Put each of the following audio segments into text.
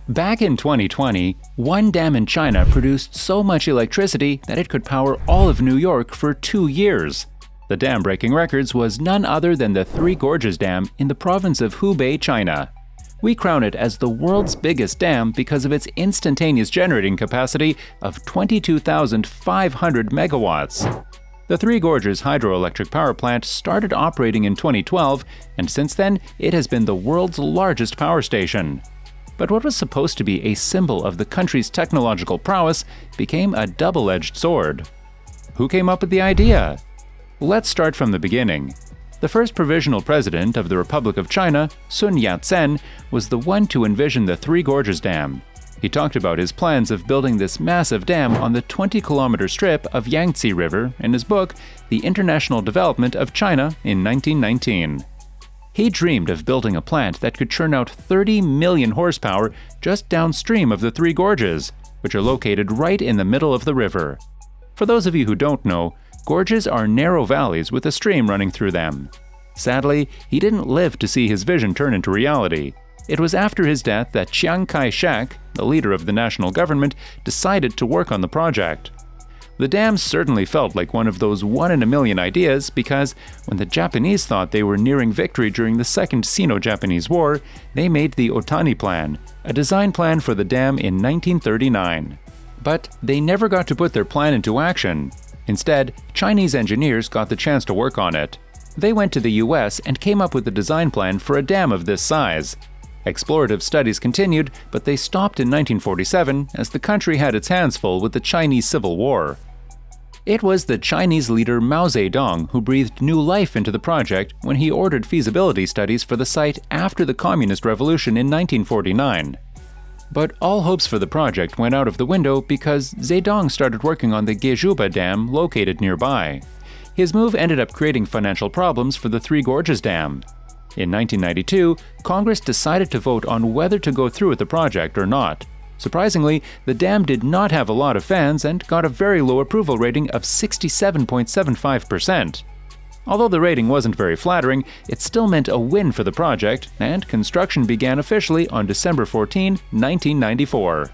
Back in 2020, one dam in China produced so much electricity that it could power all of New York for 2 years. The dam breaking records was none other than the Three Gorges Dam in the province of Hubei, China. We crown it as the world's biggest dam because of its instantaneous generating capacity of 22,500 megawatts. The Three Gorges hydroelectric power plant started operating in 2012, and since then it has been the world's largest power station. But what was supposed to be a symbol of the country's technological prowess became a double-edged sword. Who came up with the idea? Let's start from the beginning. The first provisional president of the Republic of China, Sun Yat-sen, was the one to envision the Three Gorges Dam. He talked about his plans of building this massive dam on the 20-kilometer strip of Yangtze River in his book, The International Development of China, in 1919. He dreamed of building a plant that could churn out 30 million horsepower just downstream of the Three Gorges, which are located right in the middle of the river. For those of you who don't know, gorges are narrow valleys with a stream running through them. Sadly, he didn't live to see his vision turn into reality. It was after his death that Chiang Kai-shek, the leader of the national government, decided to work on the project. The dam certainly felt like one of those one-in-a-million ideas because when the Japanese thought they were nearing victory during the Second Sino-Japanese War, they made the Otani Plan, a design plan for the dam in 1939. But they never got to put their plan into action. Instead, Chinese engineers got the chance to work on it. They went to the US and came up with a design plan for a dam of this size. Explorative studies continued, but they stopped in 1947 as the country had its hands full with the Chinese Civil War. It was the Chinese leader Mao Zedong who breathed new life into the project when he ordered feasibility studies for the site after the Communist Revolution in 1949. But all hopes for the project went out of the window because Zedong started working on the Gezhuba Dam located nearby. His move ended up creating financial problems for the Three Gorges Dam. In 1992, Congress decided to vote on whether to go through with the project or not. Surprisingly, the dam did not have a lot of fans and got a very low approval rating of 67.75%. Although the rating wasn't very flattering, it still meant a win for the project, and construction began officially on December 14, 1994.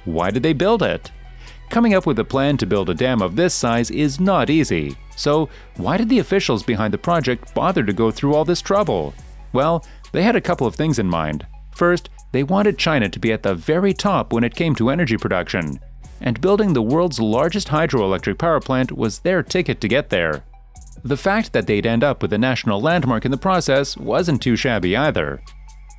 Why did they build it? Coming up with a plan to build a dam of this size is not easy. So, why did the officials behind the project bother to go through all this trouble? Well, they had a couple of things in mind. First, they wanted China to be at the very top when it came to energy production. And building the world's largest hydroelectric power plant was their ticket to get there. The fact that they'd end up with a national landmark in the process wasn't too shabby either.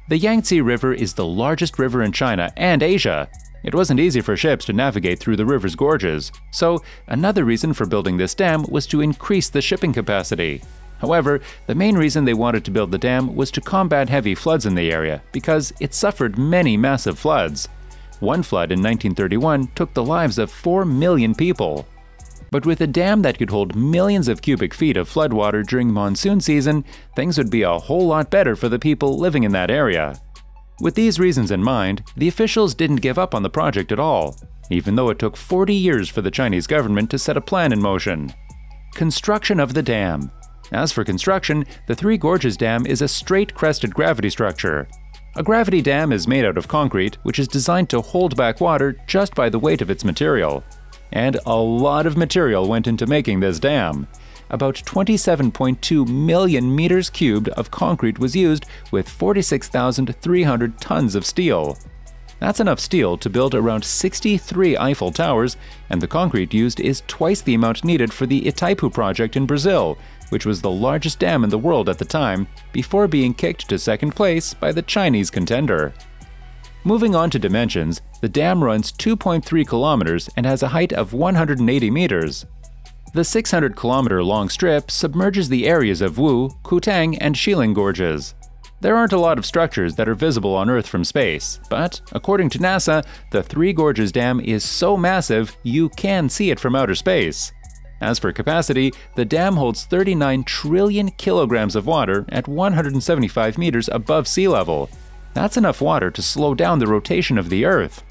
The Yangtze River is the largest river in China and Asia. It wasn't easy for ships to navigate through the river's gorges, so another reason for building this dam was to increase the shipping capacity. However, the main reason they wanted to build the dam was to combat heavy floods in the area because it suffered many massive floods. One flood in 1931 took the lives of 4 million people. But with a dam that could hold millions of cubic feet of floodwater during monsoon season, things would be a whole lot better for the people living in that area. With these reasons in mind, the officials didn't give up on the project at all, even though it took 40 years for the Chinese government to set a plan in motion. Construction of the dam. As for construction, the Three Gorges Dam is a straight-crested gravity structure. A gravity dam is made out of concrete, which is designed to hold back water just by the weight of its material. And a lot of material went into making this dam. About 27.2 million meters cubed of concrete was used with 46,300 tons of steel. That's enough steel to build around 63 Eiffel Towers, and the concrete used is twice the amount needed for the Itaipu project in Brazil, which was the largest dam in the world at the time, before being kicked to second place by the Chinese contender. Moving on to dimensions, the dam runs 2.3 kilometers and has a height of 180 meters. The 600-kilometer-long strip submerges the areas of Wu, Kutang, and Xiling gorges. There aren't a lot of structures that are visible on Earth from space, but according to NASA, the Three Gorges Dam is so massive you can see it from outer space. As for capacity, the dam holds 39 trillion kilograms of water at 175 meters above sea level. That's enough water to slow down the rotation of the Earth.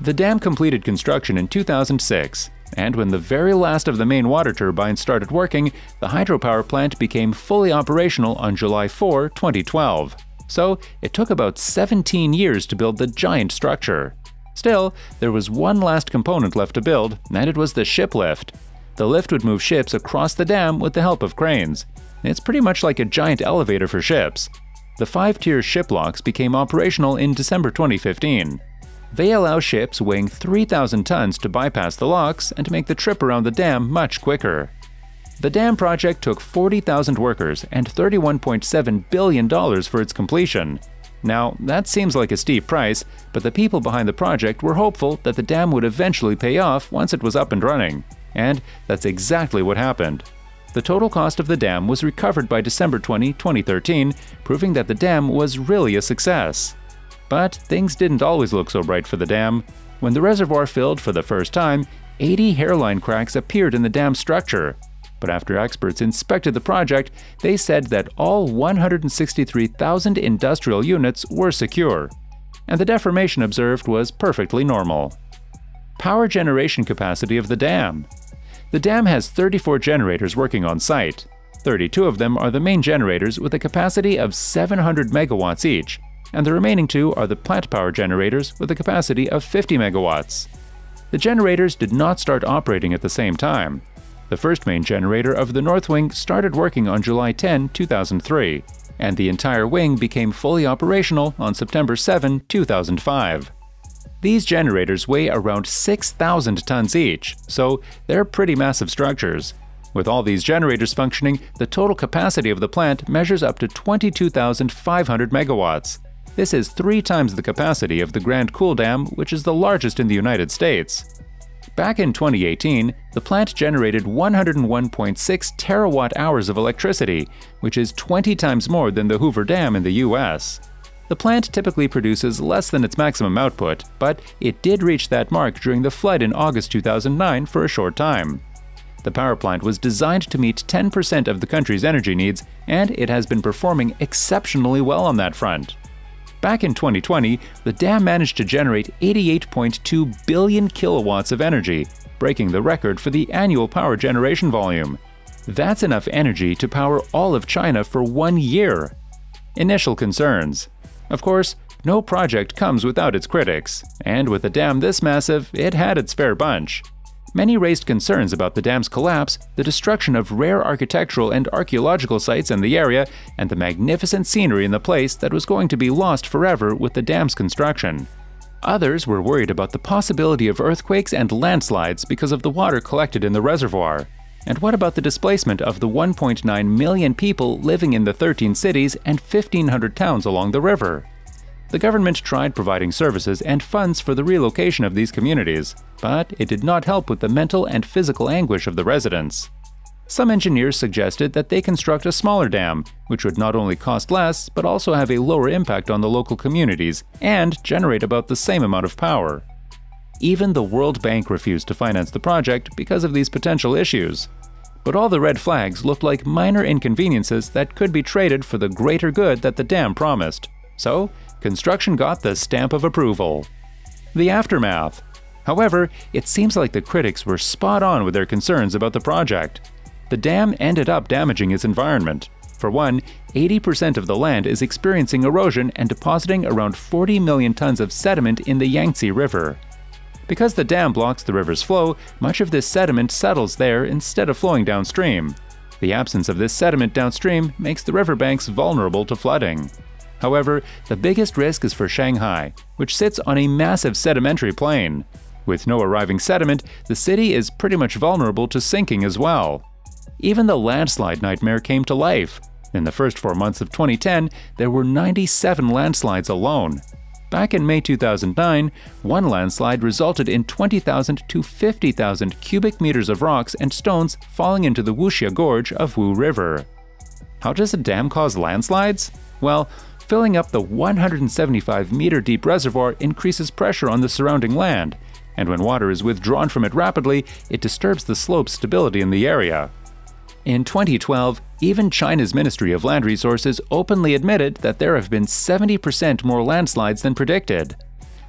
The dam completed construction in 2006, and when the very last of the main water turbines started working, the hydropower plant became fully operational on July 4, 2012. so it took about 17 years to build the giant structure. Still, there was one last component left to build, and it was the shiplift. The lift would move ships across the dam with the help of cranes. It's pretty much like a giant elevator for ships. The 5-tier ship locks became operational in December 2015. They allow ships weighing 3,000 tons to bypass the locks and to make the trip around the dam much quicker. The dam project took 40,000 workers and $31.7 billion for its completion. Now, that seems like a steep price, but the people behind the project were hopeful that the dam would eventually pay off once it was up and running. And that's exactly what happened. The total cost of the dam was recovered by December 20, 2013, proving that the dam was really a success. But things didn't always look so bright for the dam. When the reservoir filled for the first time, 80 hairline cracks appeared in the dam structure. But after experts inspected the project, they said that all 163,000 industrial units were secure, and the deformation observed was perfectly normal. Power generation capacity of the dam. The dam has 34 generators working on site. 32 of them are the main generators with a capacity of 700 megawatts each, and the remaining 2 are the plant power generators with a capacity of 50 megawatts. The generators did not start operating at the same time. The first main generator of the North Wing started working on July 10, 2003, and the entire wing became fully operational on September 7, 2005. These generators weigh around 6,000 tons each, so they're pretty massive structures. With all these generators functioning, the total capacity of the plant measures up to 22,500 megawatts. This is 3 times the capacity of the Grand Coulee Dam, which is the largest in the United States. Back in 2018, the plant generated 101.6 terawatt-hours of electricity, which is 20 times more than the Hoover Dam in the US. The plant typically produces less than its maximum output, but it did reach that mark during the flood in August 2009 for a short time. The power plant was designed to meet 10% of the country's energy needs, and it has been performing exceptionally well on that front. Back in 2020, the dam managed to generate 88.2 billion kilowatts of energy, breaking the record for the annual power generation volume. That's enough energy to power all of China for 1 year. Initial concerns. Of course, no project comes without its critics, and with a dam this massive, it had its fair bunch. Many raised concerns about the dam's collapse, the destruction of rare architectural and archaeological sites in the area, and the magnificent scenery in the place that was going to be lost forever with the dam's construction. Others were worried about the possibility of earthquakes and landslides because of the water collected in the reservoir. And what about the displacement of the 1.9 million people living in the 13 cities and 1,500 towns along the river? The government tried providing services and funds for the relocation of these communities, but it did not help with the mental and physical anguish of the residents. Some engineers suggested that they construct a smaller dam, which would not only cost less, but also have a lower impact on the local communities and generate about the same amount of power. Even the World Bank refused to finance the project because of these potential issues. But all the red flags looked like minor inconveniences that could be traded for the greater good that the dam promised. So, construction got the stamp of approval. The aftermath. However, it seems like the critics were spot on with their concerns about the project. The dam ended up damaging its environment. For one, 80% of the land is experiencing erosion and depositing around 40 million tons of sediment in the Yangtze River. Because the dam blocks the river's flow, much of this sediment settles there instead of flowing downstream. The absence of this sediment downstream makes the riverbanks vulnerable to flooding. However, the biggest risk is for Shanghai, which sits on a massive sedimentary plain. With no arriving sediment, the city is pretty much vulnerable to sinking as well. Even the landslide nightmare came to life. In the first 4 months of 2010, there were 97 landslides alone. Back in May 2009, one landslide resulted in 20,000 to 50,000 cubic meters of rocks and stones falling into the Wuxia Gorge of Wu River. How does a dam cause landslides? Well, filling up the 175-meter-deep reservoir increases pressure on the surrounding land, and when water is withdrawn from it rapidly, it disturbs the slope's stability in the area. In 2012, even China's Ministry of Land Resources openly admitted that there have been 70% more landslides than predicted.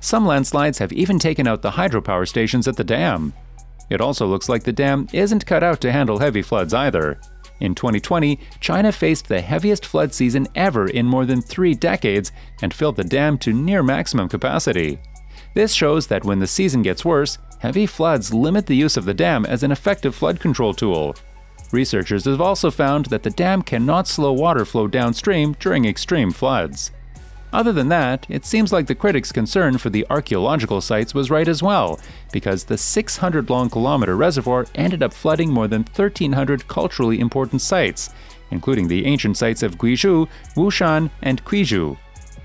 Some landslides have even taken out the hydropower stations at the dam. It also looks like the dam isn't cut out to handle heavy floods either. In 2020, China faced the heaviest flood season ever in more than 3 decades and filled the dam to near maximum capacity. This shows that when the season gets worse, heavy floods limit the use of the dam as an effective flood control tool. Researchers have also found that the dam cannot slow water flow downstream during extreme floods. Other than that, it seems like the critics' concern for the archaeological sites was right as well, because the 600-long-kilometer reservoir ended up flooding more than 1,300 culturally important sites, including the ancient sites of Guizhou, Wushan, and Quizhou.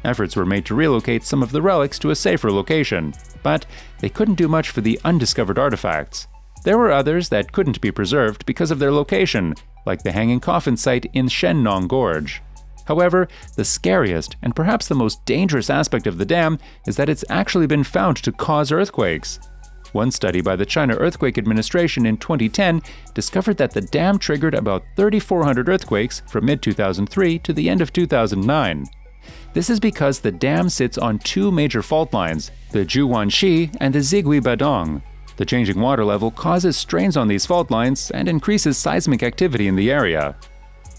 Efforts were made to relocate some of the relics to a safer location, but they couldn't do much for the undiscovered artifacts. There were others that couldn't be preserved because of their location, like the hanging coffin site in Shennong Gorge. However, the scariest and perhaps the most dangerous aspect of the dam is that it's actually been found to cause earthquakes. One study by the China Earthquake Administration in 2010 discovered that the dam triggered about 3,400 earthquakes from mid-2003 to the end of 2009. This is because the dam sits on 2 major fault lines, the Zhuwanxi and the Zigui Badong. The changing water level causes strains on these fault lines and increases seismic activity in the area.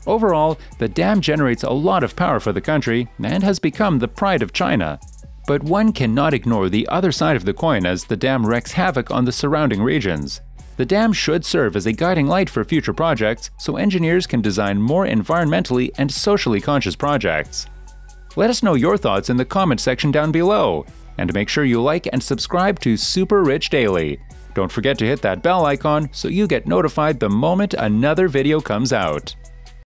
Overall, the dam generates a lot of power for the country and has become the pride of China. But one cannot ignore the other side of the coin as the dam wreaks havoc on the surrounding regions. The dam should serve as a guiding light for future projects so engineers can design more environmentally and socially conscious projects. Let us know your thoughts in the comment section down below, and make sure you like and subscribe to Super Rich Daily. Don't forget to hit that bell icon so you get notified the moment another video comes out.